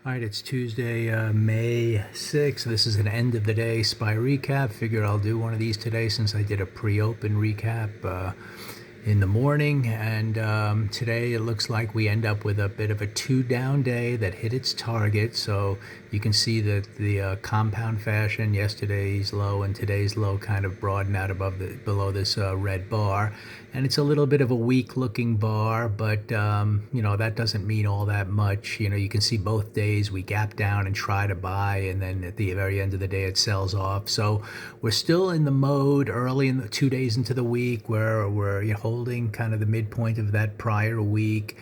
All right, it's Tuesday, May 6th. This is an end of the day SPY recap. Figured I'll do one of these today since I did a pre-open recap in the morning. And today it looks like we end up with a bit of a two-down day that hit its target. So you can see that the compound fashion, yesterday's low and today's low, kind of broaden out below this red bar. And it's a little bit of a weak-looking bar, but that doesn't mean all that much. You can see both days we gap down and try to buy, and then at the very end of the day it sells off. So we're still in the mode early in the 2 days into the week where we're holding kind of the midpoint of that prior week.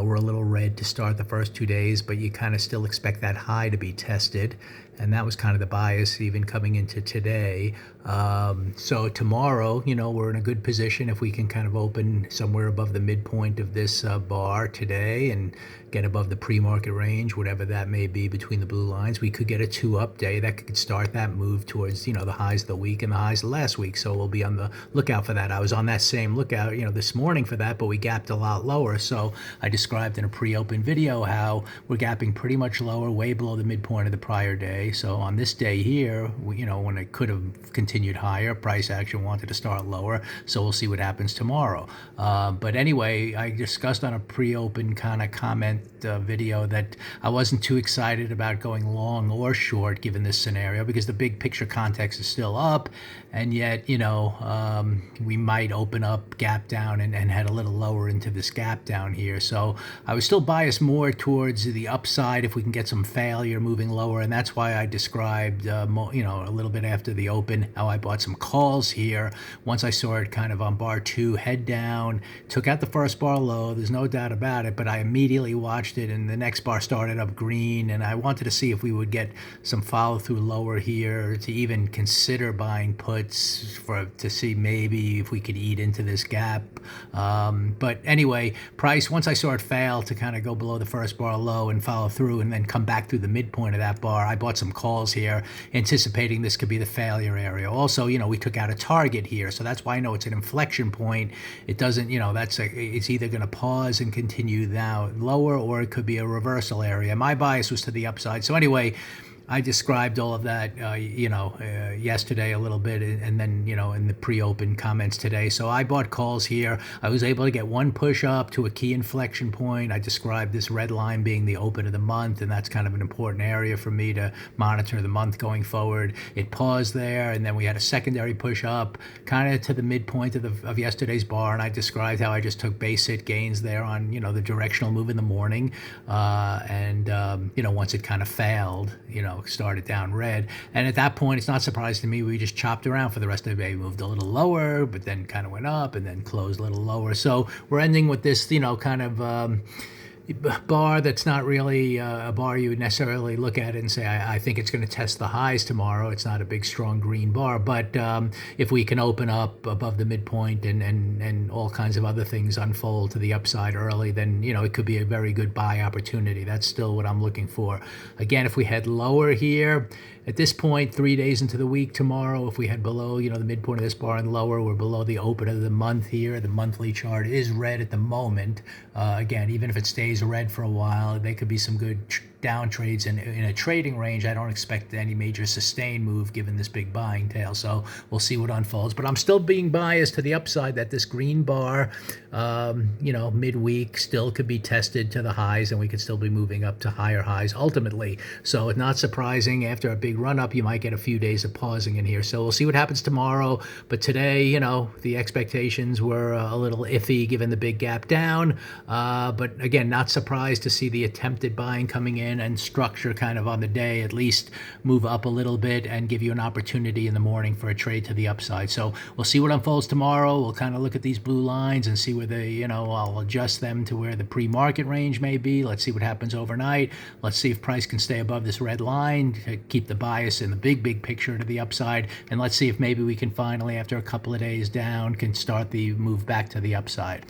We're a little red to start the first 2 days, but you kind of still expect that high to be tested. And that was kind of the bias even coming into today. So tomorrow, we're in a good position if we can kind of open somewhere above the midpoint of this bar today and get above the pre-market range, whatever that may be between the blue lines. We could get a two-up day that could start that move towards, the highs of the week and the highs of last week. So we'll be on the lookout for that. I was on that same lookout, this morning for that, but we gapped a lot lower. So I described in a pre-open video how we're gapping pretty much lower, way below the midpoint of the prior day. So on this day here, when it could have continued higher, price action wanted to start lower. So we'll see what happens tomorrow. But anyway, I discussed on a pre-open kind of comment video that I wasn't too excited about going long or short given this scenario because the big picture context is still up, and yet we might open up, gap down, and head a little lower into this gap down here. So I was still biased more towards the upside if we can get some failure moving lower, and that's why I described a little bit after the open how I bought some calls here. Once I saw it kind of on bar 2 head down, took out the first bar low, there's no doubt about it, but I immediately watched it and the next bar started up green, and I wanted to see if we would get some follow through lower here to even consider buying puts to see maybe if we could eat into this gap. But anyway, price, once I saw it fail to kind of go below the first bar low and follow through and then come back through the midpoint of that bar, I bought some calls here anticipating this could be the failure area. Also, we took out a target here, so that's why I know it's an inflection point. It doesn't, it's either going to pause and continue now lower, or it could be a reversal area. My bias was to the upside. So anyway, I described all of that, yesterday a little bit, and then, in the pre-open comments today. So I bought calls here. I was able to get one push up to a key inflection point. I described this red line being the open of the month, and that's kind of an important area for me to monitor the month going forward. It paused there, and then we had a secondary push up, kind of to the midpoint of yesterday's bar, and I described how I just took base hit gains there on, the directional move in the morning, once it kind of failed, started down red. And at that point, it's not surprising to me, we just chopped around for the rest of the day. We moved a little lower, but then kind of went up and then closed a little lower. So we're ending with this, kind of bar that's not really a bar you would necessarily look at it and say, I think it's going to test the highs tomorrow. It's not a big, strong green bar. But if we can open up above the midpoint and all kinds of other things unfold to the upside early, then, it could be a very good buy opportunity. That's still what I'm looking for. Again, if we head lower here, at this point, 3 days into the week tomorrow, if we head below, the midpoint of this bar and lower, we're below the open of the month here. The monthly chart is red at the moment. Again, even if it stays red for a while, there could be some good down trades in a trading range. I don't expect any major sustained move given this big buying tail. So we'll see what unfolds. But I'm still being biased to the upside that this green bar, midweek still could be tested to the highs, and we could still be moving up to higher highs ultimately. So it's not surprising after a big run up, you might get a few days of pausing in here. So we'll see what happens tomorrow. But today, the expectations were a little iffy given the big gap down. But again, not surprised to see the attempted buying coming in and structure kind of on the day at least move up a little bit and give you an opportunity in the morning for a trade to the upside. So we'll see what unfolds tomorrow. We'll kind of look at these blue lines and see where they, I'll adjust them to where the pre-market range may be. Let's see what happens overnight. Let's see if price can stay above this red line to keep the bias in the big picture to the upside. And let's see if maybe we can finally, after a couple of days down, can start the move back to the upside.